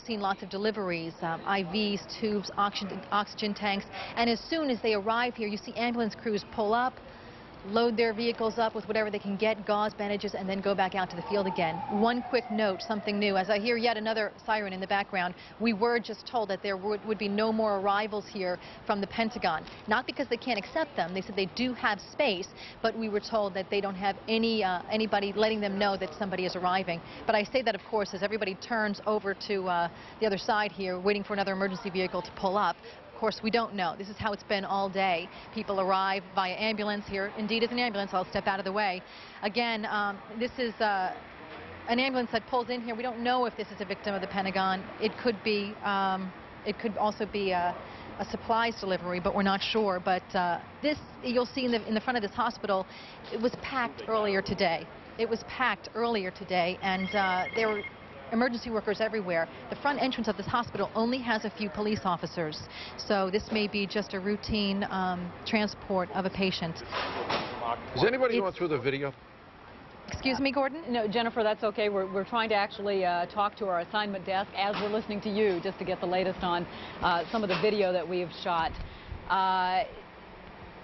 Seen lots of deliveries, IVs, tubes, oxygen tanks, and as soon as they arrive here, you see ambulance crews pull up, load their vehicles up with whatever they can get, gauze, bandages, and then go back out to the field again. One quick note, something new. As I hear yet another siren in the background, we were just told that there would be no more arrivals here from the Pentagon. Not because they can't accept them. They said they do have space, but we were told that they don't have anybody letting them know that somebody is arriving. But I say that, of course, as everybody turns over to the other side here, waiting for another emergency vehicle to pull up. Of course, we don't know. This is how it's been all day. People arrive via ambulance here. Indeed, it's an ambulance. I'll step out of the way. Again, this is an ambulance that pulls in here. We don't know if this is a victim of the Pentagon. It could be. It could also be a supplies delivery, but we're not sure. But this, you'll see in the front of this hospital, it was packed earlier today. It was packed earlier today, and there were emergency workers everywhere. The front entrance of this hospital only has a few police officers, so this may be just a routine transport of a patient. Is anybody going through the video? Excuse me, Gordon? No, Jennifer, that's okay. We're trying to actually talk to our assignment desk as we're listening to you, just to get the latest on some of the video that we have shot.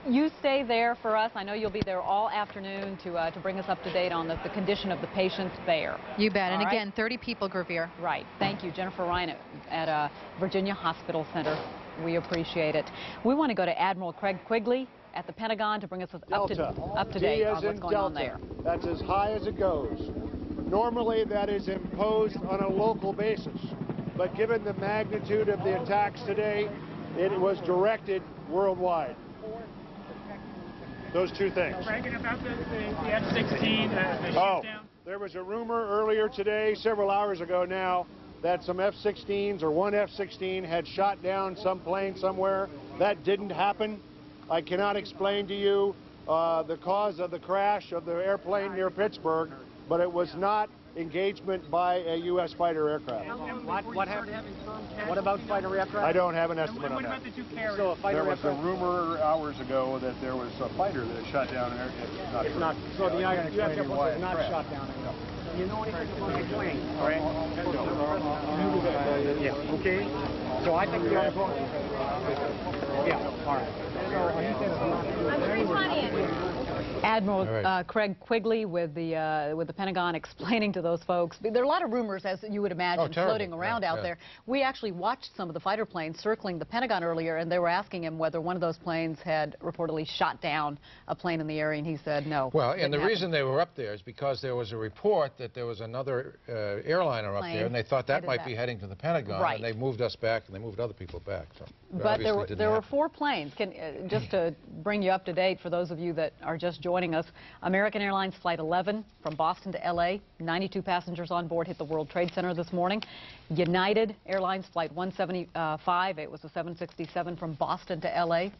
You stay there for us. I know you'll be there all afternoon to bring us up to date on the condition of the patients there. You bet. And all again, right? 30 people, Gravier. Right. Thank you, Jennifer Ryan at Virginia Hospital Center. We appreciate it. We want to go to Admiral Craig Quigley at the Pentagon to bring us up to date on what's going on there. That's as high as it goes. Normally, that is imposed on a local basis. But given the magnitude of the attacks today, it was directed worldwide. Those two things. Bragging about the F-16, the shoot-down. There was a rumor earlier today, several hours ago now, that some F-16s or one F-16 had shot down some plane somewhere. That didn't happen. I cannot explain to you the cause of the crash of the airplane near Pittsburgh, but it was not engagement by a U.S. fighter aircraft. What happened? What about fighter aircraft? I don't have an estimate on What that. about the two carriers? So a fighter There was a aircraft. rumor hours ago that there was a fighter that had shot down an aircraft. It's not. So the U.S. Air Force was not shot down. Do you know anything about the plane? All right. Yeah. Okay. So I think the Air Force. Yeah. All right. Admiral Craig Quigley with the Pentagon explaining to those folks. There are a lot of rumors, as you would imagine, floating around out there. We actually watched some of the fighter planes circling the Pentagon earlier, and they were asking him whether one of those planes had reportedly shot down a plane in the area, and he said no. Well, and the reason they were up there is because there was a report that there was another airliner up there, and they thought that might be heading to the Pentagon, right. And they moved us back, and they moved other people back. So but there were 4 planes. Just to bring you up to date, for those of you that are just joining us, American Airlines Flight 11 from Boston to L.A., 92 passengers on board hit the World Trade Center this morning. United Airlines Flight 175, it was a 767 from Boston to L.A.,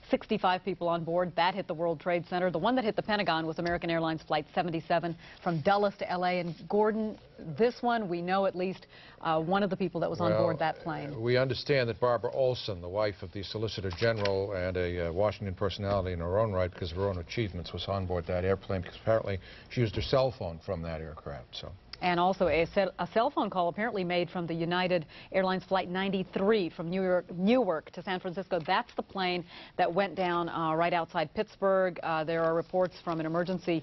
65 people on board. That hit the World Trade Center. The one that hit the Pentagon was American Airlines Flight 77 from Dulles to L.A. And Gordon, this one, we know at least one of the people that was on board that plane. We understand that Barbara Olson, the wife of the Solicitor General and a Washington personality in her own right because of her own achievements, was on board that airplane because apparently she used her cell phone from that aircraft. So. And also a cell phone call apparently made from the United Airlines Flight 93 from Newark to San Francisco. That's the plane that went down right outside Pittsburgh. There are reports from an emergency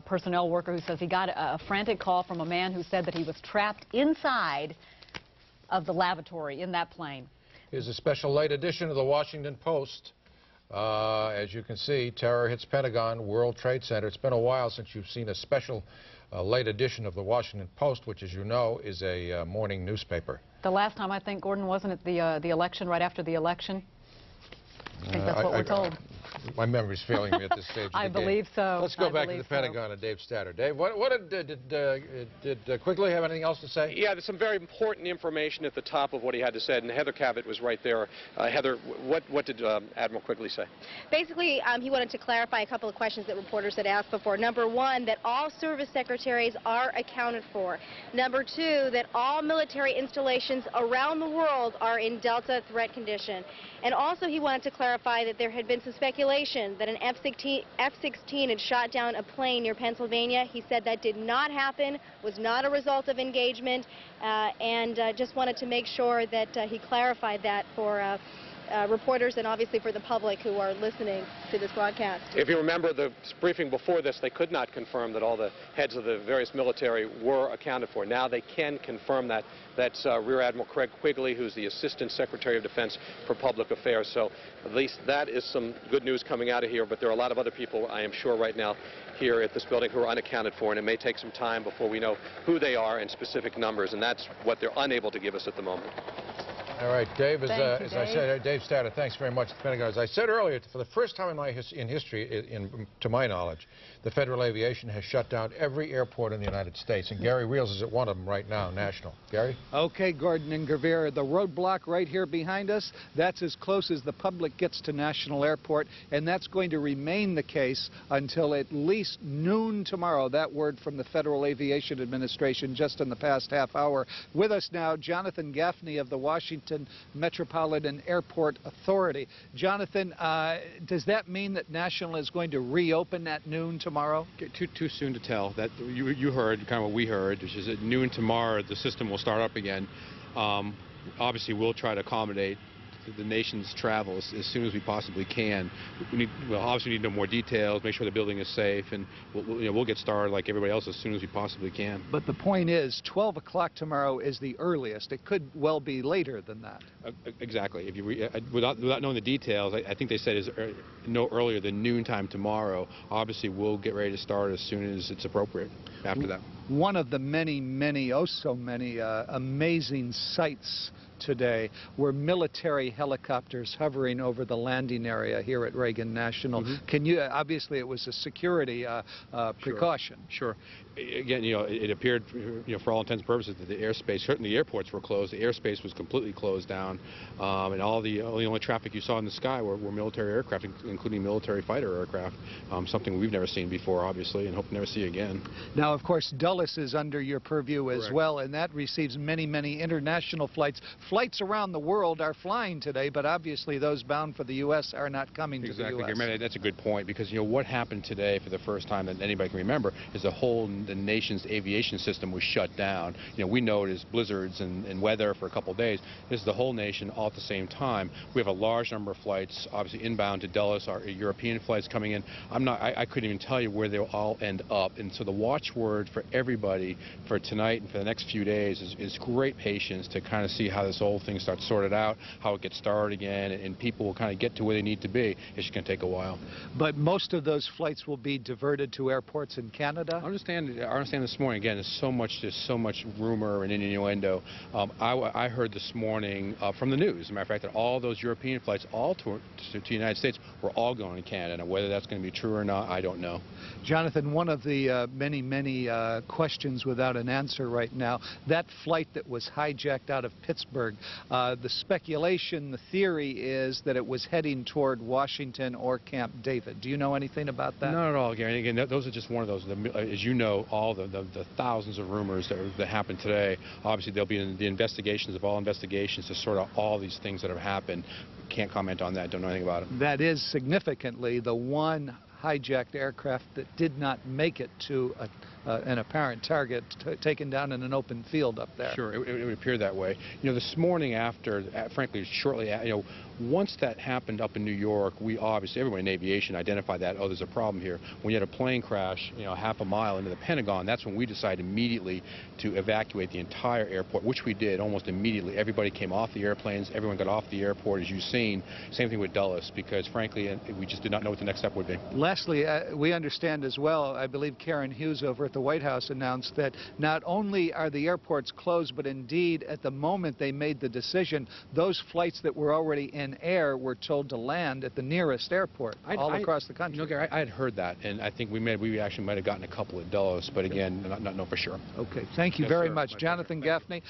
personnel worker who says he got a frantic call from a man who said that he was trapped inside of the lavatory in that plane. Here's a special late edition of the Washington Post. As you can see, terror hits Pentagon, World Trade Center. It's been a while since you've seen a special late edition of the Washington Post, which, as you know, is a morning newspaper. The last time, I think, Gordon, wasn't it the election, right after the election? I think that's what we're told. My memory's failing me at this stage of the I game. believe so. Let's go back to the Pentagon and Dave Statter. Dave, did Quigley have anything else to say? Yeah, there's some very important information at the top of what he had to say, and Heather Cabot was right there. Heather, what did Admiral Quigley say? Basically, he wanted to clarify a couple of questions that reporters had asked before. Number one, that all service secretaries are accounted for. Number two, that all military installations around the world are in Delta threat condition. And also he wanted to clarify that there had been some speculation speculation that an F-16 had shot down a plane near Pennsylvania. He said that did not happen, was not a result of engagement, and just wanted to make sure that he clarified that for reporters and obviously for the public who are listening to this broadcast. If you remember the briefing before this, they could not confirm that all the heads of the various military were accounted for. Now they can confirm that. That's Rear Admiral Craig Quigley, who's the Assistant Secretary of Defense for Public Affairs. So at least that is some good news coming out of here. But there are a lot of other people, I am sure, right now here at this building who are unaccounted for, and it may take some time before we know who they are and specific numbers, and that's what they're unable to give us at the moment. All right, Dave, as I Dave. said, Dave Statter, thanks very much to the Pentagon. As I said earlier, for the first time in history, to my knowledge, the Federal Aviation has shut down every airport in the United States, and Gary Reels is at one of them right now, National. Gary? Okay, Gordon and Gervais, the roadblock right here behind us, that's as close as the public gets to National Airport, and that's going to remain the case until at least noon tomorrow. That word from the Federal Aviation Administration just in the past half hour. With us now, Jonathan Gaffney of the Washington Metropolitan Airport Authority. Jonathan, does that mean that National is going to reopen at noon tomorrow? Too soon to tell. That you heard kind of what we heard, which is at noon tomorrow the system will start up again. Obviously, we'll try to accommodate the nation's travel as soon as we possibly can. Obviously we need to know more details, make sure the building is safe, and we'll get started like everybody else as soon as we possibly can. But the point is, 12 o'clock tomorrow is the earliest. It could well be later than that. Exactly. If you without knowing the details, I think they said is no earlier than noontime tomorrow. Obviously, we'll get ready to start as soon as it's appropriate after that. One of the many, oh so many amazing sights today were military helicopters hovering over the landing area here at Reagan National. Can you, obviously it was a security precaution. Sure. Again, it appeared, for all intents and purposes that the airspace, certainly the airports were closed, the airspace was completely closed down, and all the only traffic you saw in the sky were military aircraft, including military fighter aircraft, something we've never seen before, obviously, and hope to never see again. Now, of course, Dulles is under your purview as well, and that receives many international flights. Flights around the world are flying today, but obviously those bound for the U.S. are not coming to the U.S. Exactly. That's a good point, because what happened today for the first time that anybody can remember is the nation's aviation system was shut down. We know it as blizzards and weather for a couple of days. This is the whole nation all at the same time. We have a large number of flights, obviously inbound to Dulles, our European flights coming in. I couldn't even tell you where they'll all end up, and so the watchword for everybody for tonight and for the next few days is great patience to kind of see how this whole thing starts sorted out, how it gets started again, and people will kind of get to where they need to be. It's just going to take a while. But most of those flights will be diverted to airports in Canada? I understand this morning, again, there's so much rumor and innuendo. I heard this morning from the news, as a matter of fact, that all those European flights all to the United States were all going to Canada. Now, whether that's going to be true or not, I don't know. Jonathan, one of the many questions without an answer right now, that flight that was hijacked out of Pittsburgh, the speculation, the theory is that it was heading toward Washington or Camp David. Do you know anything about that? Not at all, Gary. Again, those are just one of those. As you know, all the thousands of rumors that happened today. Obviously, there'll be the investigations of all investigations to sort out all these things that have happened. Can't comment on that. Don't know anything about it. That is significantly the one hijacked aircraft that did not make it to an apparent target taken down in an open field up there. Sure, it would appear that way. This morning after, frankly, shortly, once that happened up in New York, we obviously, everyone in aviation identified that, oh, there's a problem here. When you had a plane crash, half a mile into the Pentagon, that's when we decided immediately to evacuate the entire airport, which we did almost immediately. Everybody came off the airplanes, everyone got off the airport, as you've seen. Same thing with Dulles, because frankly, we just did not know what the next step would be. Lastly, we understand as well, I believe Karen Hughes over at the White House announced that not only are the airports closed, but indeed at the moment they made the decision, those flights that were already in air were told to land at the nearest airport all across the country. Gary, I had heard that, and I think we actually might have gotten a couple at Dulles, but again, not know for sure. Okay, thank you very much. Jonathan Gaffney.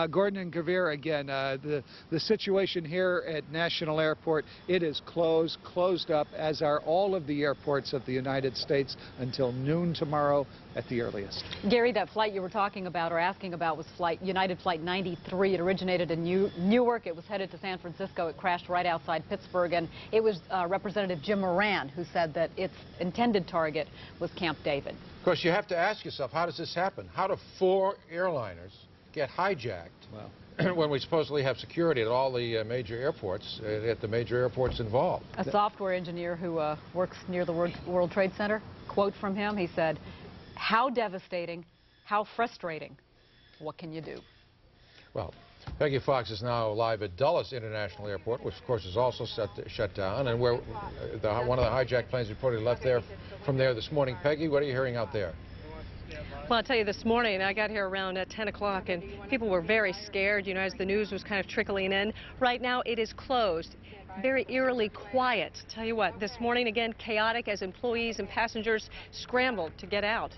Gordon and Gervais, again, the situation here at National Airport, it is closed up, as are all of the airports of the United States until noon tomorrow at the the earliest. Gary, that flight you were talking about or asking about was United Flight 93. It originated in Newark. It was headed to San Francisco. It crashed right outside Pittsburgh, and it was Representative Jim Moran who said that its intended target was Camp David. Of course, you have to ask yourself, how does this happen? How do 4 airliners get hijacked when we supposedly have security at all the major airports, at the major airports involved? A software engineer who works near the World Trade Center, quote from him, he said, "How devastating, how frustrating. What can you do?" Well, Peggy Fox is now live at Dulles International Airport, which of course is also shut down, and where one of the hijacked planes reportedly left there from there this morning. Peggy, what are you hearing out there? Well, I'll tell you, this morning I got here around 10 o'clock and people were very scared, you know, as the news was kind of trickling in. Right now it is closed. Very eerily quiet. Tell you what, this morning again chaotic as employees and passengers scrambled to get out.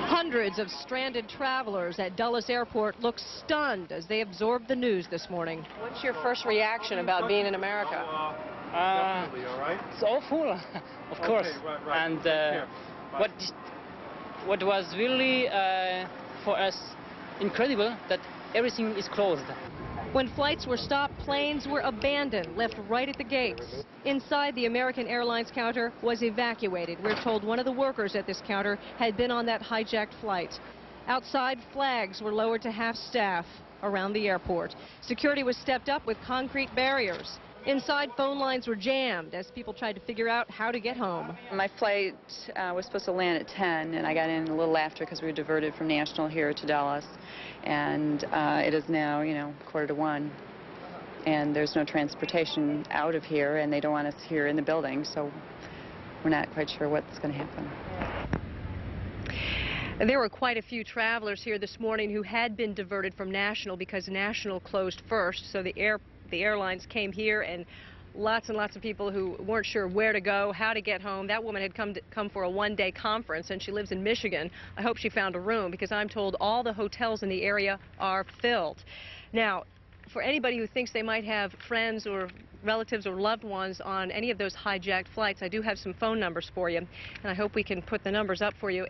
Hundreds of stranded travelers at Dulles Airport look stunned as they absorbed the news this morning. What's your first reaction about being in America? It's awful, of course. And what was really for us incredible that everything is closed. When flights were stopped, planes were abandoned, left right at the gates. Inside, the American Airlines counter was evacuated. We're told one of the workers at this counter had been on that hijacked flight. Outside, flags were lowered to half staff around the airport. Security was stepped up with concrete barriers. Inside, phone lines were jammed as people tried to figure out how to get home. My flight was supposed to land at 10, and I got in a little after because we were diverted from National here to Dulles. And it is now, you know, 1:45, and there's no transportation out of here, and they don't want us here in the building, so we're not quite sure what's going to happen. There were quite a few travelers here this morning who had been diverted from National because National closed first, so the airlines came here, and lots and lots of people who weren't sure where to go, how to get home. That woman had come for a one-day conference, and she lives in Michigan. I hope she found a room because I'm told all the hotels in the area are filled. Now, for anybody who thinks they might have friends or relatives or loved ones on any of those hijacked flights, I do have some phone numbers for you, and I hope we can put the numbers up for you.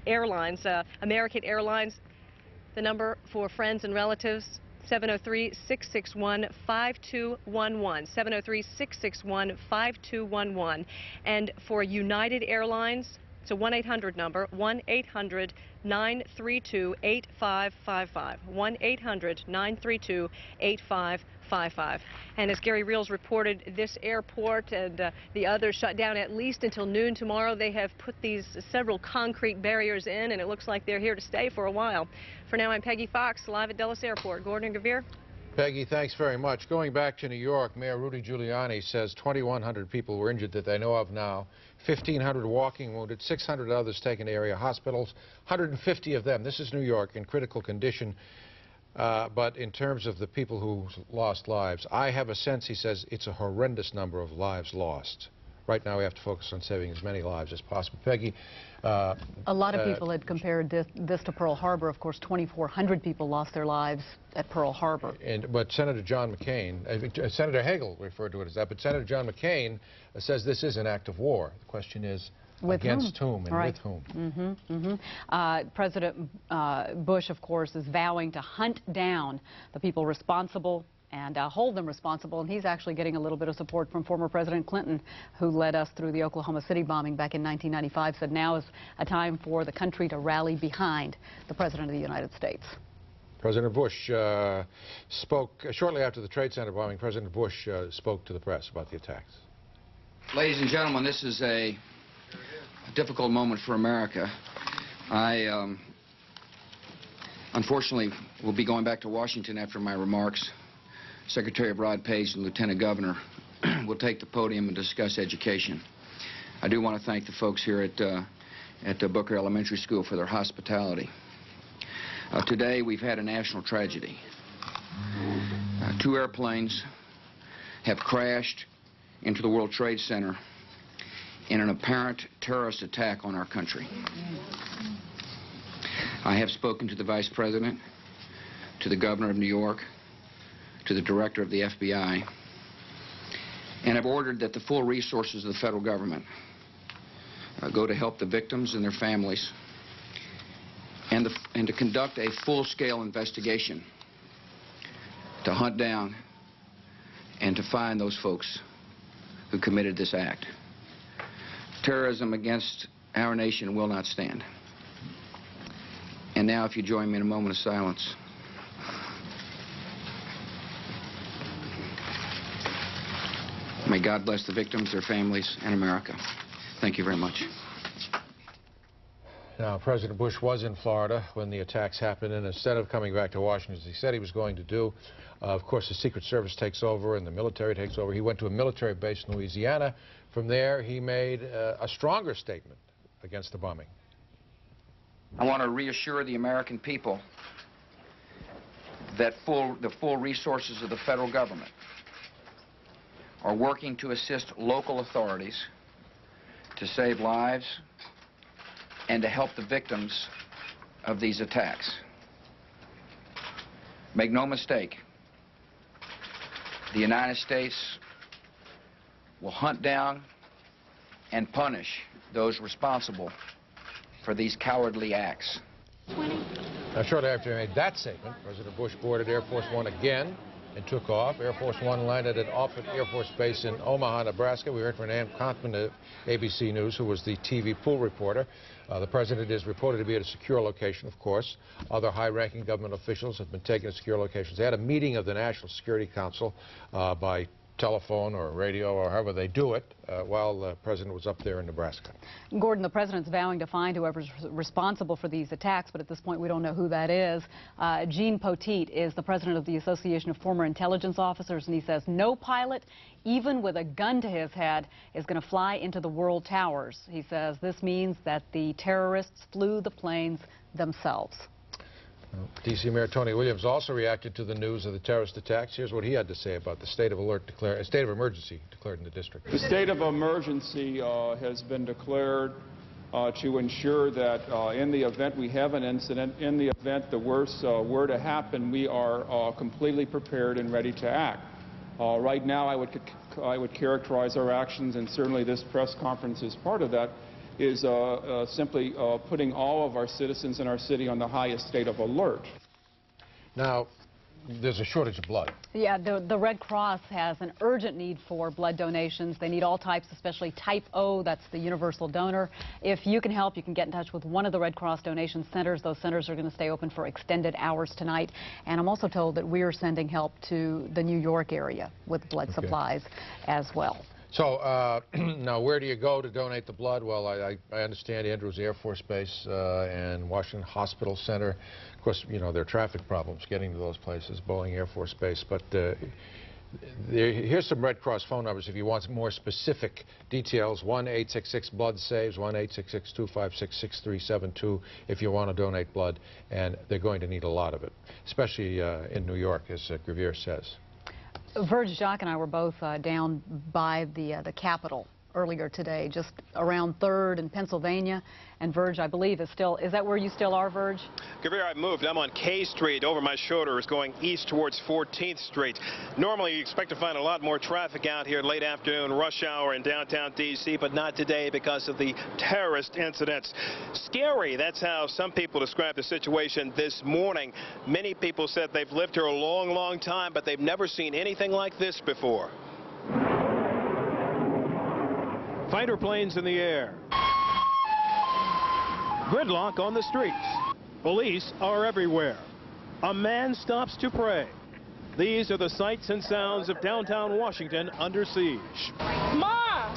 Airlines, American Airlines, the number for friends and relatives, 703-661-5211, 703-661-5211. And for United Airlines, it's a 1-800 number, 1-800-932-8555, 1-800-932-8555. And as Gary Reels reported, this airport and the others shut down at least until noon tomorrow. They have put these several concrete barriers in, and it looks like they're here to stay for a while. For now, I'm Peggy Fox, live at Dulles Airport. Gordon and Gavir. Peggy, thanks very much. Going back to New York, Mayor Rudy Giuliani says 2,100 people were injured that they know of now, 1,500 walking wounded, 600 others taken to area hospitals, 150 of them, this is New York, in critical condition. But in terms of the people who lost lives, I have a sense, he says, it's a horrendous number of lives lost. Right now we have to focus on saving as many lives as possible. Peggy? A lot of people had compared this to Pearl Harbor. Of course, 2,400 people lost their lives at Pearl Harbor. But Senator John McCain, Senator Hagel referred to it as that, but Senator John McCain says this is an act of war. The question is, with against whom and right. with whom? President Bush, of course, is vowing to hunt down the people responsible and hold them responsible, and he's actually getting a little bit of support from former President Clinton, who led us through the Oklahoma City bombing back in 1995, said now is a time for the country to rally behind the President of the United States. President Bush spoke shortly after the Trade Center bombing. President Bush spoke to the press about the attacks. Ladies and gentlemen, this is a difficult moment for America. I unfortunately will be going back to Washington after my remarks. Secretary of Rod Page and Lieutenant Governor will take the podium and discuss education. I do want to thank the folks here at Booker Elementary School for their hospitality. Today we've had a national tragedy. 2 airplanes have crashed into the World Trade Center in an apparent terrorist attack on our country. I have spoken to the Vice President, to the Governor of New York, to the Director of the FBI, and have ordered that the full resources of the federal government go to help the victims and their families, and to conduct a full-scale investigation to hunt down and to find those folks who committed this act. Terrorism against our nation will not stand. And now, if you join me in a moment of silence. May God bless the victims, their families, and America. Thank you very much. Now, President Bush was in Florida when the attacks happened, and instead of coming back to Washington, as he said he was going to do, of course, the Secret Service takes over and the military takes over. He went to a military base in Louisiana. From there, he made a stronger statement against the bombing. I want to reassure the American people that the full resources of the federal government are working to assist local authorities to save lives and to help the victims of these attacks. Make no mistake, the United States will hunt down and punish those responsible for these cowardly acts. Now, shortly after he made that statement, President Bush boarded Air Force One again and took off. Air Force One landed at Offutt Air Force Base in Omaha, Nebraska. We heard from Ann Contman of ABC News, who was the TV pool reporter. The president is reported to be at a secure location, of course. Other high-ranking government officials have been taken to secure locations. They had a meeting of the National Security Council by telephone or radio or however they do it while the president was up there in Nebraska. Gordon, the president's vowing to find whoever's responsible for these attacks, but at this point we don't know who that is. Gene Poteet is the president of the Association of Former Intelligence Officers, and he says no pilot, even with a gun to his head, is going to fly into the World Towers. He says this means that the terrorists flew the planes themselves. D.C. Mayor Tony Williams also reacted to the news of the terrorist attacks. Here's what he had to say about the state of emergency declared in the district. The state of emergency has been declared to ensure that in the event we have an incident, in the event the worst were to happen, we are completely prepared and ready to act. Right now, I would characterize our actions, and certainly this press conference is part of that, is simply putting all of our citizens in our city on the highest state of alert. Now, there's a shortage of blood. Yeah, the Red Cross has an urgent need for blood donations. They need all types, especially type O, that's the universal donor. If you can help, you can get in touch with one of the Red Cross donation centers. Those centers are going to stay open for extended hours tonight. And I'm also told that we are sending help to the New York area with blood supplies as well. So now, where do you go to donate the blood? Well, I understand Andrews Air Force Base and Washington Hospital Center. Of course, you know, there are traffic problems getting to those places, Boeing Air Force Base. But here's some Red Cross phone numbers if you want some more specific details. 1-866-BLOOD-SAVES, 1-866-256-6372 if you want to donate blood. And they're going to need a lot of it, especially in New York, as Gravier says. Verge, Jacques, and I were both down by the Capitol earlier today, just around 3rd and Pennsylvania. And Verge, I believe, is that where you still are, Verge? Gravier, I've moved. I'm on K Street. Over my shoulder is going east towards 14th Street. Normally, you expect to find a lot more traffic out here late afternoon, rush hour in downtown D.C., but not today because of the terrorist incidents. Scary. That's how some people describe the situation this morning. Many people said they've lived here a long, long time, but they've never seen anything like this before. Fighter planes in the air. Gridlock on the streets. Police are everywhere. A man stops to pray. These are the sights and sounds of downtown Washington under siege. Mom,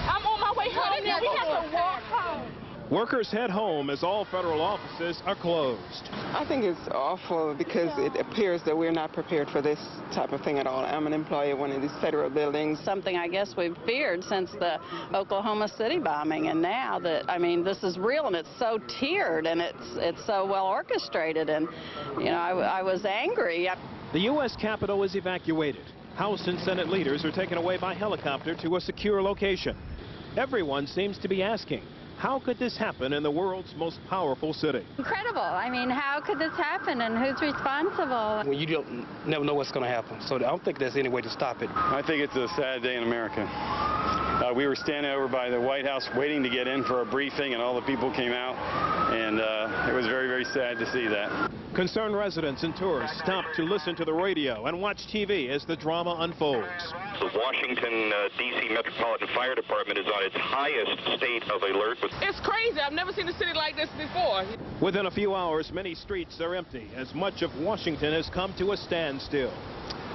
I'm on my way home. Now we have to walk home. Workers head home as all federal offices are closed. I think it's awful because it appears that we're not prepared for this type of thing at all. I'm an employee at one of these federal buildings. Something I guess we've feared since the Oklahoma City bombing, and now that, I mean, this is real and it's so tiered and it's so well orchestrated, and you know, I was angry. The U.S. Capitol is evacuated. House and Senate leaders are taken away by helicopter to a secure location. Everyone seems to be asking, how could this happen in the world's most powerful city? Incredible. I mean, how could this happen and who's responsible? Well, you never know what's going to happen, so I don't think there's any way to stop it. I think it's a sad day in America. We were standing over by the White House waiting to get in for a briefing, and all the people came out, and it was very, very sad to see that. Concerned residents and tourists stopped to listen to the radio and watch TV as the drama unfolds. The Washington, D.C. Metropolitan Fire Department is on its highest state of alert. It's crazy. I've never seen a city like this before. Within a few hours, many streets are empty as much of Washington has come to a standstill.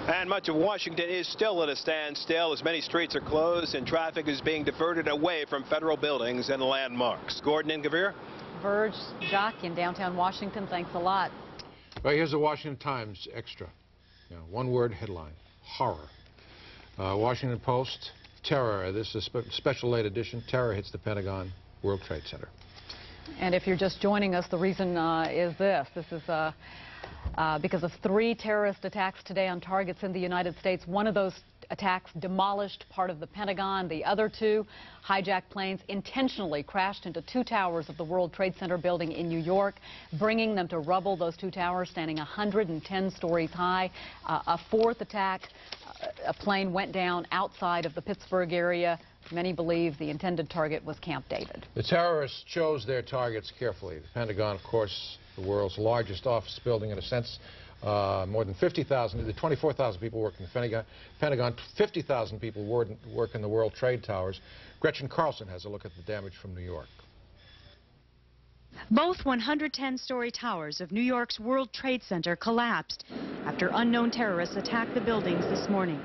And much of Washington is still at a standstill as many streets are closed and traffic is being diverted away from federal buildings and landmarks. Gordon and Gavir. Verge, Jacques in downtown Washington, thanks a lot. Well, here's the Washington Times extra. One-word headline, horror. Washington Post, terror. This is a special late edition. Terror hits the Pentagon, World Trade Center. And if you're just joining us, the reason is this. This is because of 3 terrorist attacks today on targets in the United States. One of those attacks demolished part of the Pentagon. The other 2 hijacked planes intentionally crashed into 2 towers of the World Trade Center building in New York, bringing them to rubble. Those 2 towers standing 110 stories high. A 4th attack, a plane went down outside of the Pittsburgh area. Many believe the intended target was Camp David. The terrorists chose their targets carefully. The Pentagon, of course, the world's largest office building in a sense. More than 50,000, 24,000 people work in the Pentagon, 50,000 people work in the World Trade Towers. Gretchen Carlson has a look at the damage from New York. Both 110-story towers of New York's World Trade Center collapsed after unknown terrorists attacked the buildings this morning.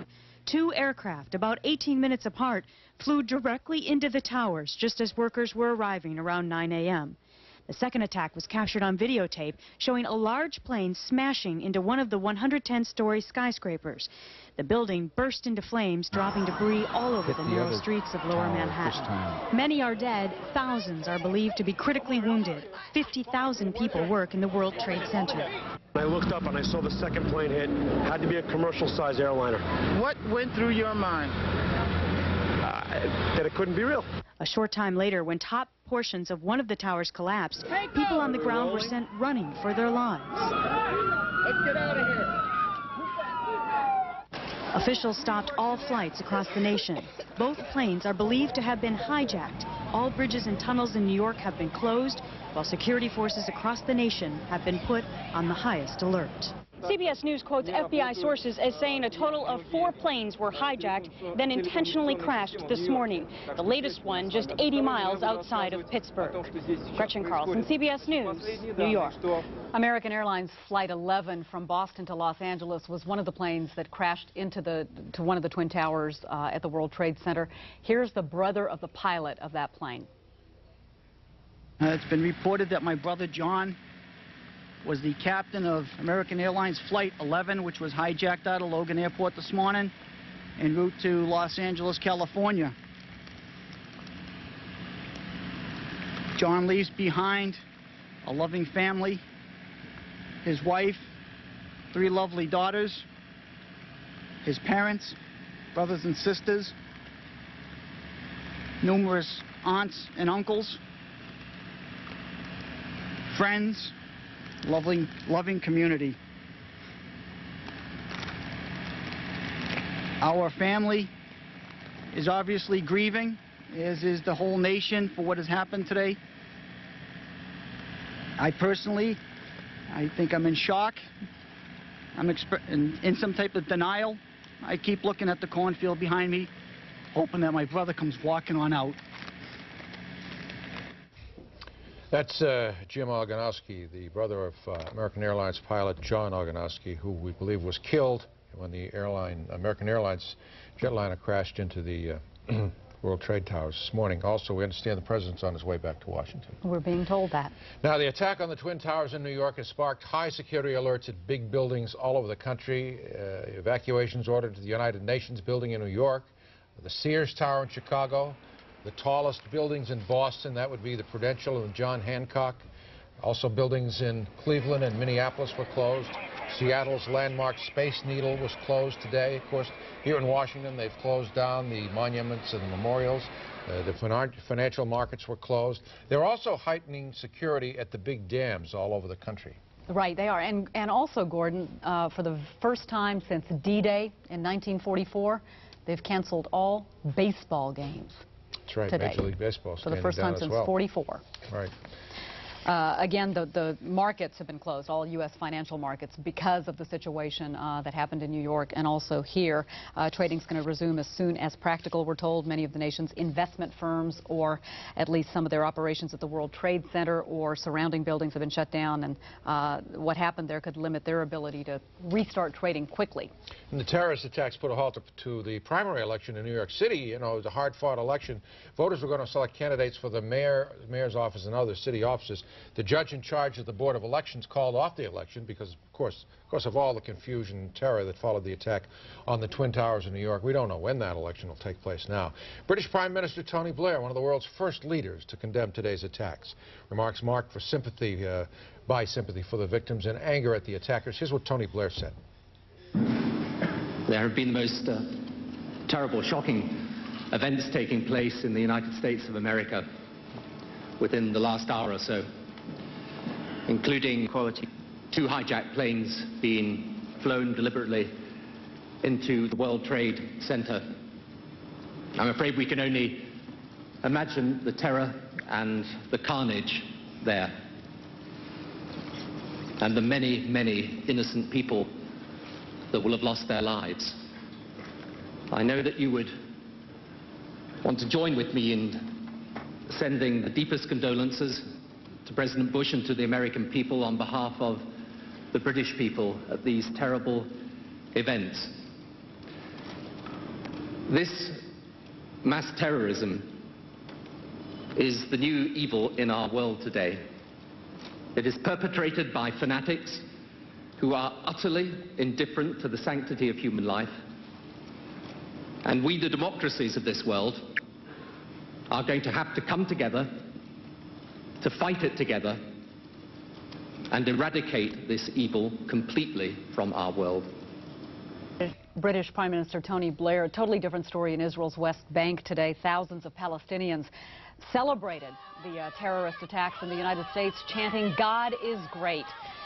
2 aircraft, about 18 minutes apart, flew directly into the towers just as workers were arriving around 9 a.m. The second attack was captured on videotape, showing a large plane smashing into one of the 110-story skyscrapers. The building burst into flames, dropping debris all over the narrow streets of lower Manhattan. Many are dead. Thousands are believed to be critically wounded. 50,000 people work in the World Trade Center. I looked up and I saw the second plane hit. Had to be a commercial-sized airliner. What went through your mind? That it couldn't be real. A short time later, when top portions of one of the towers collapsed, people on the ground were sent running for their lives. Let's get out of here. Officials stopped all flights across the nation. Both planes are believed to have been hijacked. All bridges and tunnels in New York have been closed, while security forces across the nation have been put on the highest alert. CBS News quotes FBI sources as saying a total of 4 planes were hijacked, then intentionally crashed this morning. The latest one just 80 miles outside of Pittsburgh. Gretchen Carlson, CBS News, New York. American Airlines Flight 11 from Boston to Los Angeles was one of the planes that crashed into one of the Twin Towers at the World Trade Center. Here's the brother of the pilot of that plane. It's been reported that my brother John was the captain of American Airlines Flight 11, which was hijacked out of Logan Airport this morning en route to Los Angeles, California. John leaves behind a loving family, his wife, 3 lovely daughters, his parents, brothers and sisters, numerous aunts and uncles, friends, loving community. Our family is obviously grieving, as is the whole nation, for what has happened today. I personally, I think I'm in shock. I'm in some type of denial. I keep looking at the cornfield behind me, hoping that my brother comes walking on out. That's Jim Ogonowski, the brother of American Airlines pilot John Ogonowski, who we believe was killed when the American Airlines jetliner crashed into the World Trade Towers this morning. Also, we understand the president's on his way back to Washington. We're being told that. Now, the attack on the Twin Towers in New York has sparked high security alerts at big buildings all over the country. Evacuations ordered to the United Nations building in New York, the Sears Tower in Chicago, the tallest buildings in Boston, that would be the Prudential and John Hancock. Also buildings in Cleveland and Minneapolis were closed. Seattle's landmark Space Needle was closed today. Of course, here in Washington, they've closed down the monuments and the memorials. The financial markets were closed. They're also heightening security at the big dams all over the country. Right, they are. And also, Gordon, for the first time since D-Day in 1944, they've canceled all baseball games. That's right, today. Major League Baseball For the first time since well. 44. Right. Again, the markets have been closed, all U.S. financial markets, because of the situation that happened in New York and also here. Trading's going to resume as soon as practical, we're told. Many of the nation's investment firms, or at least some of their operations at the World Trade Center or surrounding buildings, have been shut down, and what happened there could limit their ability to restart trading quickly. And the terrorist attacks put a halt to the primary election in New York City. You know, it was a hard-fought election. Voters were going to select candidates for the mayor's office and other city offices. The judge in charge of the Board of Elections called off the election because, of course of all the confusion and terror that followed the attack on the Twin Towers in New York. We don't know when that election will take place now. British Prime Minister Tony Blair, one of the world's first leaders to condemn today's attacks. Remarks marked for sympathy for the victims and anger at the attackers. Here's what Tony Blair said. There have been the most terrible, shocking events taking place in the United States of America within the last hour or so, including 2 hijacked planes being flown deliberately into the World Trade Center. I'm afraid we can only imagine the terror and the carnage there, and the many, many innocent people that will have lost their lives. I know that you would want to join with me in sending the deepest condolences to President Bush and to the American people on behalf of the British people at these terrible events. This mass terrorism is the new evil in our world today. It is perpetrated by fanatics who are utterly indifferent to the sanctity of human life. And we, the democracies of this world, are going to have to come together to fight it together and eradicate this evil completely from our world. British Prime Minister Tony Blair. A totally different story in Israel's West Bank today. Thousands of Palestinians celebrated the terrorist attacks in the United States, chanting "God is great,"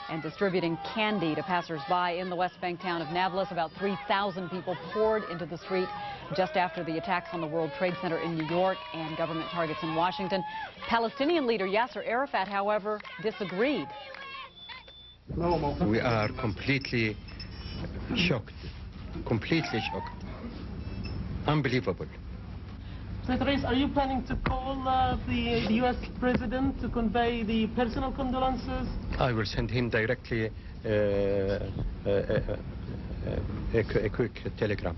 and distributing candy to passers-by in the West Bank town of Nablus. About 3,000 people poured into the street just after the attacks on the World Trade Center in New York and government targets in Washington. Palestinian leader Yasser Arafat, however, disagreed. We are completely shocked. Completely shocked. Unbelievable. Senator Reis, are you planning to call the U.S. President to convey the personal condolences? I will send him directly a quick telegram.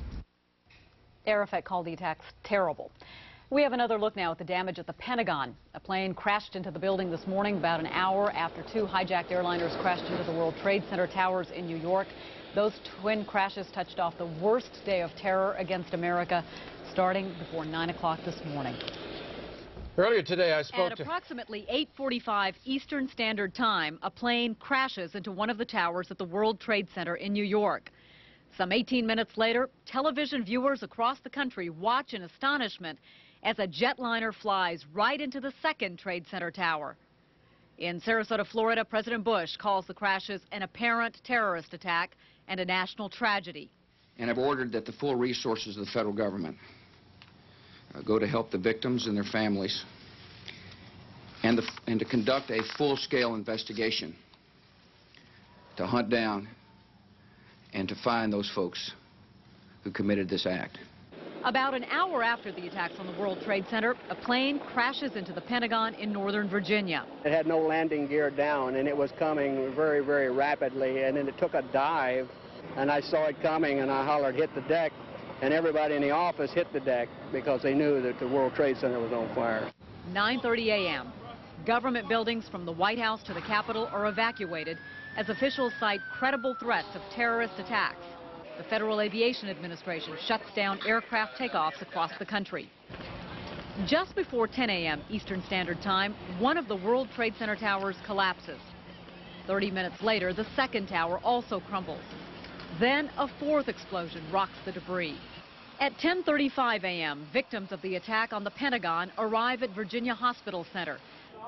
Arafat called the attacks terrible. We have another look now at the damage at the Pentagon. A plane crashed into the building this morning about an hour after 2 hijacked airliners crashed into the World Trade Center towers in New York. Those twin crashes touched off the worst day of terror against America, starting before 9 o'clock this morning. Earlier today, I spoke At approximately 8:45 Eastern Standard Time, a plane crashes into one of the towers at the World Trade Center in New York. Some 18 minutes later, television viewers across the country watch in astonishment as a jetliner flies right into the second Trade Center tower. In Sarasota, Florida, President Bush calls the crashes an apparent terrorist attack and a national tragedy. And have ordered that the full resources of the federal government go to help the victims and their families, and to conduct a full-scale investigation to hunt down and to find those folks who committed this act. About an hour after the attacks on the World Trade Center, a plane crashes into the Pentagon in Northern Virginia. It had no landing gear down, and it was coming very, very rapidly, and then it took a dive, and I saw it coming, and I hollered, "Hit the deck," and everybody in the office hit the deck because they knew that the World Trade Center was on fire. 9:30 a.m. Government buildings from the White House to the Capitol are evacuated as officials cite credible threats of terrorist attacks. The Federal Aviation Administration shuts down aircraft takeoffs across the country. Just before 10 a.m. Eastern Standard Time, one of the World Trade Center towers collapses. 30 minutes later, the second tower also crumbles. Then a fourth explosion rocks the debris. At 10:35 a.m., victims of the attack on the Pentagon arrive at Virginia Hospital Center.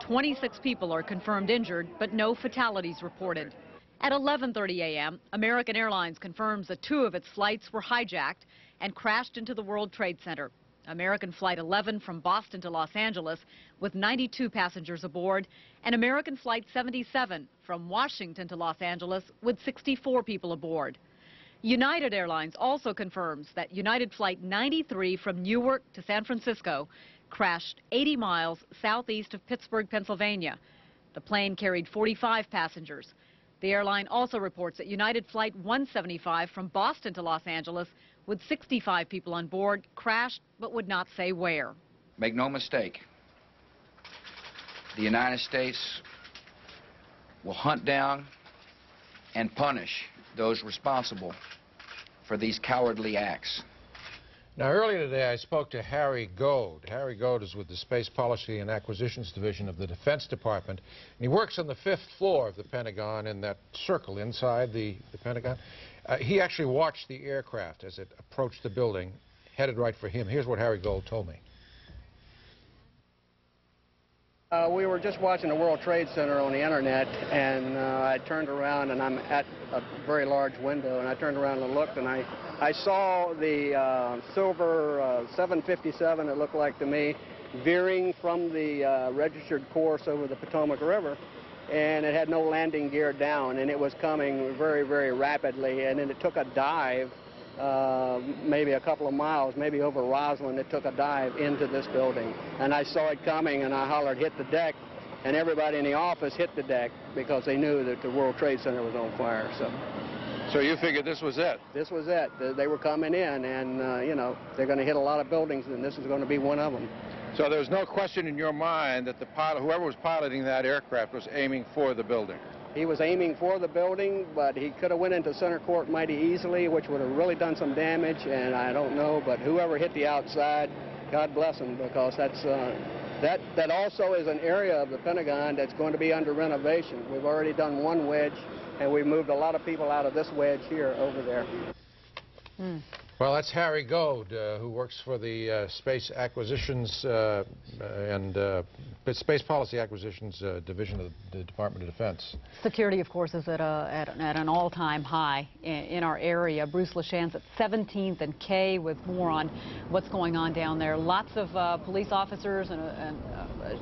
26 people are confirmed injured, but no fatalities reported. At 11:30 a.m., American Airlines confirms that 2 of its flights were hijacked and crashed into the World Trade Center. American Flight 11 from Boston to Los Angeles with 92 passengers aboard, and American Flight 77 from Washington to Los Angeles with 64 people aboard. United Airlines also confirms that United Flight 93 from Newark to San Francisco crashed 80 miles southeast of Pittsburgh, Pennsylvania. The plane carried 45 passengers. The airline also reports that United Flight 175 from Boston to Los Angeles with 65 people on board crashed but would not say where. Make no mistake, the United States will hunt down and punish those responsible for these cowardly acts. Now, earlier today, I spoke to Harry Goad. Harry Goad is with the Space Policy and Acquisitions Division of the Defense Department, and he works on the 5th floor of the Pentagon in that circle inside the Pentagon. He actually watched the aircraft as it approached the building, headed right for him. Here's what Harry Goad told me. We were just watching the World Trade Center on the internet, and I turned around, and I'm at a very large window, and I turned around and looked, and I saw the silver 757, it looked like to me, veering from the registered course over the Potomac River, and it had no landing gear down, and it was coming very, very rapidly, and then it took a dive, maybe a couple of miles, maybe over Roslyn. It took a dive into this building, and I saw it coming, and I hollered, "Hit the deck," and everybody in the office hit the deck because they knew that the World Trade Center was on fire. So you figured this was it? This was it. They were coming in, and you know, they're going to hit a lot of buildings, and this is going to be one of them. So there's no question in your mind that the pilot, whoever was piloting that aircraft, was aiming for the building? He was aiming for the building, but he could have went into center court mighty easily, which would have really done some damage, and I don't know, but whoever hit the outside, God bless him, because that's that also is an area of the Pentagon that's going to be under renovation. We've already done one wedge, and we've moved a lot of people out of this wedge here over there. Well, that's Harry Goad, who works for the Space Acquisitions and Space Policy Acquisitions Division of the Department of Defense. Security, of course, is at an all-time high in our area. Bruce LaChanze at 17th and K with more on what's going on down there. Lots of police officers and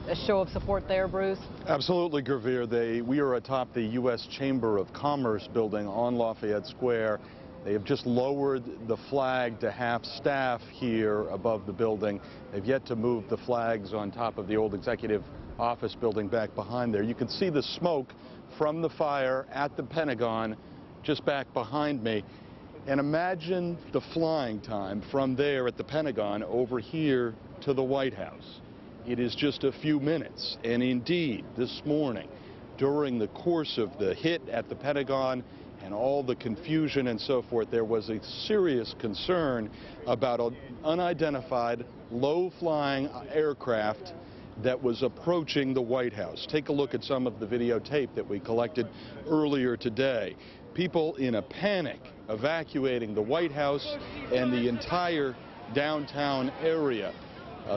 a show of support there, Bruce. Absolutely, Gurveer. We are atop the U.S. Chamber of Commerce building on Lafayette Square. They have just lowered the flag to half staff here above the building. They've yet to move the flags on top of the old executive office building back behind there. You can see the smoke from the fire at the Pentagon just back behind me. And imagine the flying time from there at the Pentagon over here to the White House. It is just a few minutes. And indeed, this morning, during the course of the hit at the Pentagon, and all the confusion and so forth, there was a serious concern about an unidentified, low-flying aircraft that was approaching the White House. Take a look at some of the videotape that we collected earlier today. People in a panic evacuating the White House and the entire downtown area.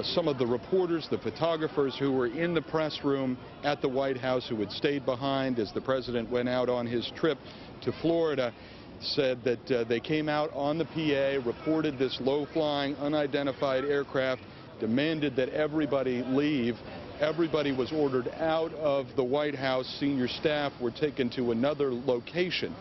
Some of the reporters, the photographers who were in the press room at the White House, who had stayed behind as the president went out on his trip to Florida, said that they came out on the PA, reported this low-flying, unidentified aircraft, demanded that everybody leave. Everybody was ordered out of the White House. Senior staff were taken to another location.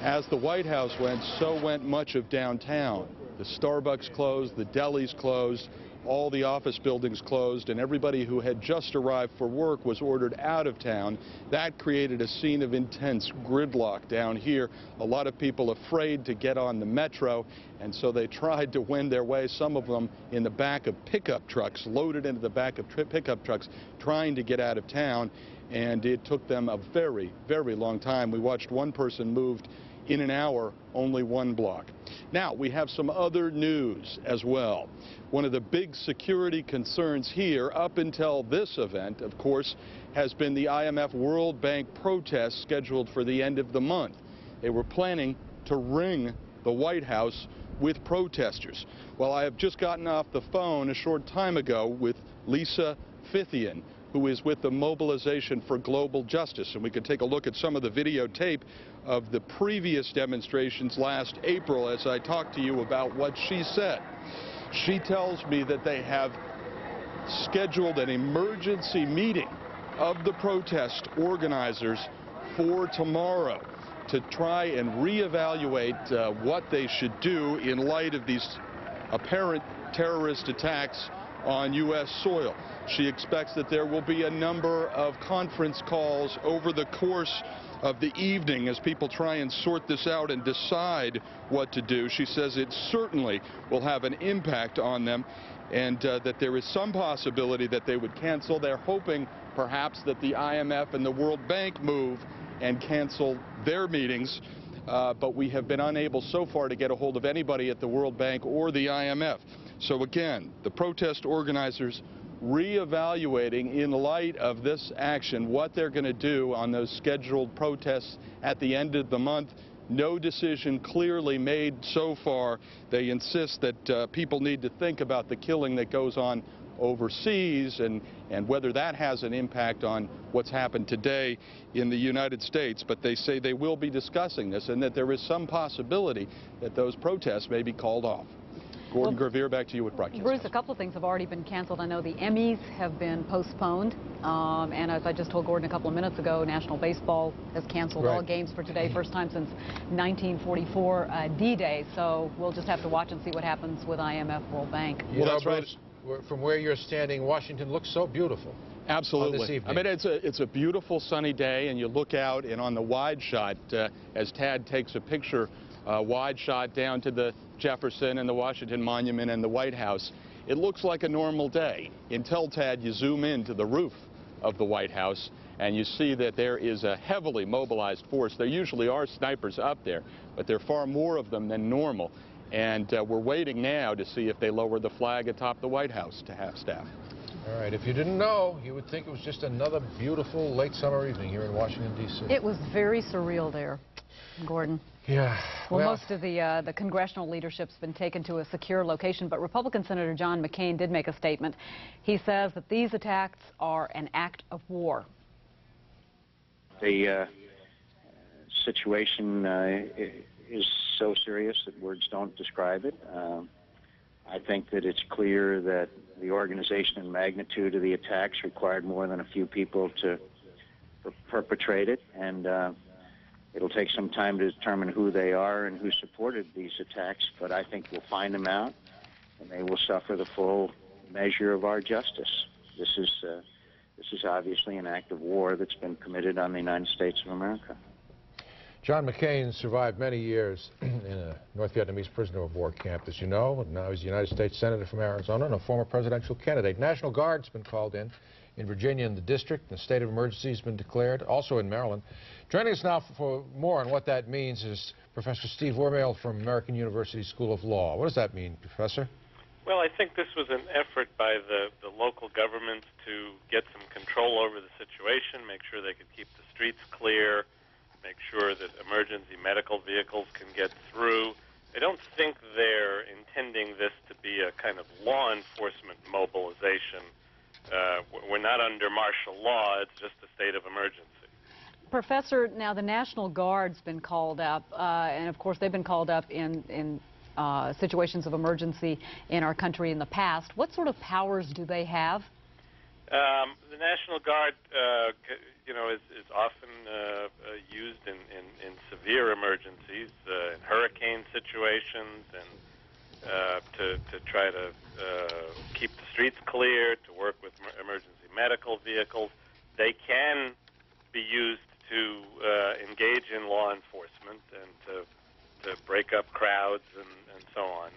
As the White House went, so went much of downtown. The Starbucks closed, the delis closed, all the office buildings closed, and everybody who had just arrived for work was ordered out of town. That created a scene of intense gridlock down here. A lot of people afraid to get on the metro, and so they tried to wend their way, some of them in the back of pickup trucks, loaded into the back of pickup trucks, trying to get out of town, and it took them a very, very long time. We watched one person moved in an hour, only one block. Now, we have some other news as well. One of the big security concerns here up until this event, of course, has been the IMF World Bank protests scheduled for the end of the month. They were planning to ring the White House with protesters. Well, I have just gotten off the phone a short time ago with Lisa Fithian, who is with the Mobilization for Global Justice. And we could take a look at some of the videotape of the previous demonstrations last April as I talked to you about what she said. She tells me that they have scheduled an emergency meeting of the protest organizers for tomorrow to try and reevaluate what they should do in light of these apparent terrorist attacks on U.S. soil. She expects that there will be a number of conference calls over the course of the evening as people try and sort this out and decide what to do. She says it certainly will have an impact on them, and that there is some possibility that they would cancel. They're hoping perhaps that the IMF and the World Bank move and cancel their meetings, but we have been unable so far to get a hold of anybody at the World Bank or the IMF. So again, the protest organizers reevaluating in light of this action what they're going to do on those scheduled protests at the end of the month. No decision clearly made so far. They insist that people need to think about the killing that goes on overseas and whether that has an impact on what's happened today in the United States. But they say they will be discussing this and that there is some possibility that those protests may be called off. Gordon Gravier, back to you with broadcast. Bruce, a couple of things have already been canceled. I know the Emmys have been postponed. And as I just told Gordon a couple of minutes ago, National Baseball has canceled all games for today, first time since 1944 D-Day. So we'll just have to watch and see what happens with IMF, World Bank. Well, that's right. From where you're standing, Washington looks so beautiful. Absolutely. This evening. I mean, it's a beautiful sunny day, and you look out, and on the wide shot, as Tad takes a picture, wide shot down to the Jefferson and the Washington Monument and the White House, it looks like a normal day until, Tad, you zoom into the roof of the White House and you see that there is a heavily mobilized force. There usually are snipers up there, but there are far more of them than normal. And we're waiting now to see if they lower the flag atop the White House to have staff. All right, if you didn't know, you would think it was just another beautiful late summer evening here in Washington, D.C. It was very surreal there, Gordon. Yeah. Well, most of the congressional leadership's been taken to a secure location, but Republican Senator John McCain did make a statement. He says that these attacks are an act of war. The situation is so serious that words don't describe it. I think that it's clear that the organization and magnitude of the attacks required more than a few people to perpetrate it, and it'll take some time to determine who they are and who supported these attacks, but I think we'll find them out, and they will suffer the full measure of our justice. This is obviously an act of war that's been committed on the United States of America. John McCain survived many years in a North Vietnamese prisoner of war camp, as you know, and now he's a United States Senator from Arizona and a former presidential candidate. National Guard's been called in Virginia and the district. The state of emergency has been declared, also in Maryland. Joining us now for more on what that means is Professor Steve Wormail from American University School of Law. What does that mean, Professor? Well, I think this was an effort by the local governments to get some control over the situation, make sure they could keep the streets clear, make sure that emergency medical vehicles can get through. I don't think they're intending this to be a kind of law enforcement mobilization. We're not under martial law. It's just a state of emergency. Professor, now the National Guard's been called up, and of course they've been called up in situations of emergency in our country in the past. What sort of powers do they have? The National Guard, is often used in severe emergencies, in hurricane situations, and to try to keep the streets clear, to work with emergency medical vehicles. They can be used to engage in law enforcement and to break up crowds and so on.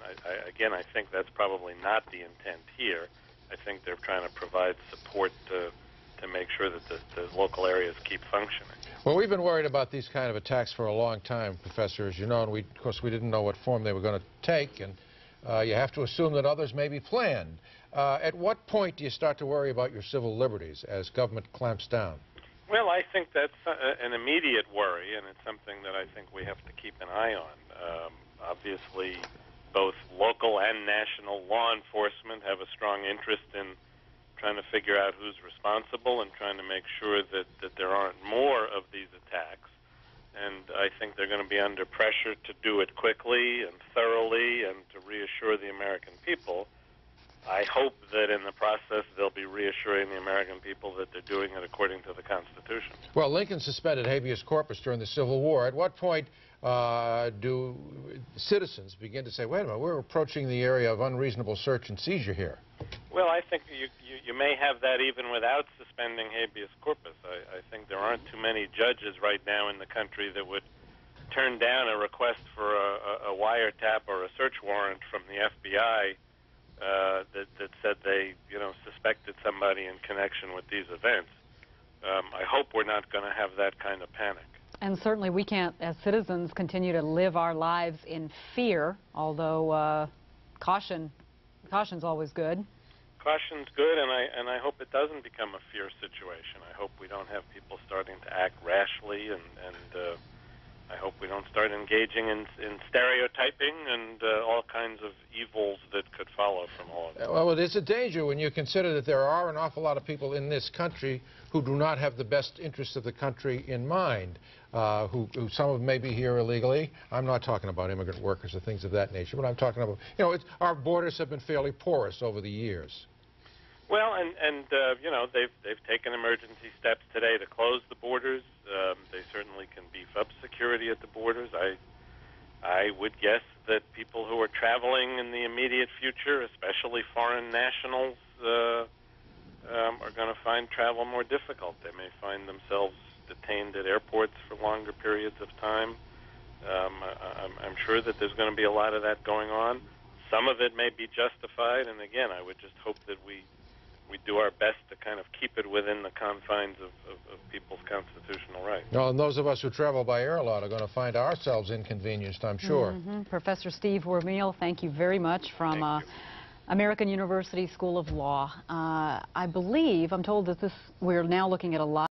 Again, I think that's probably not the intent here. I think they're trying to provide support to make sure that the local areas keep functioning. Well, we've been worried about these kind of attacks for a long time, Professor, as you know, and of course we didn't know what form they were going to take, and you have to assume that others may be planned. At what point do you start to worry about your civil liberties as government clamps down? Well, I think that's an immediate worry, and it's something that I think we have to keep an eye on. Obviously, both local and national law enforcement have a strong interest in trying to figure out who's responsible and trying to make sure that there aren't more of these attacks. And I think they're going to be under pressure to do it quickly and thoroughly and to reassure the American people. I hope that in the process they'll be reassuring the American people that they're doing it according to the Constitution. Well, Lincoln suspended habeas corpus during the Civil War. At what point do citizens begin to say, wait a minute, we're approaching the area of unreasonable search and seizure here? Well, I think you may have that even without suspending habeas corpus. I think there aren't too many judges right now in the country that would turn down a request for a wiretap or a search warrant from the FBI that said they, suspected somebody in connection with these events. I hope we're not going to have that kind of panic. And certainly we can't, as citizens, continue to live our lives in fear, although caution's always good. Caution's good, and I hope it doesn't become a fear situation. I hope we don't have people starting to act rashly, and I hope we don't start engaging in stereotyping and all kinds of evils that could follow from all of it. Well, it is a danger when you consider that there are an awful lot of people in this country who do not have the best interests of the country in mind, who some of them may be here illegally. I'm not talking about immigrant workers or things of that nature, but I'm talking about, our borders have been fairly porous over the years. Well, they've taken emergency steps today to close the borders. They certainly can beef up security at the borders. I would guess that people who are traveling in the immediate future, especially foreign nationals, are going to find travel more difficult. They may find themselves detained at airports for longer periods of time. I'm sure that there's going to be a lot of that going on. Some of it may be justified, and again, I would just hope that we do our best to kind of keep it within the confines of people's constitutional rights. Well, and those of us who travel by air a lot are going to find ourselves inconvenienced, I'm sure. Professor Steve Wormeal, thank you very much from American University School of Law. I believe, I'm told that we're now looking at a live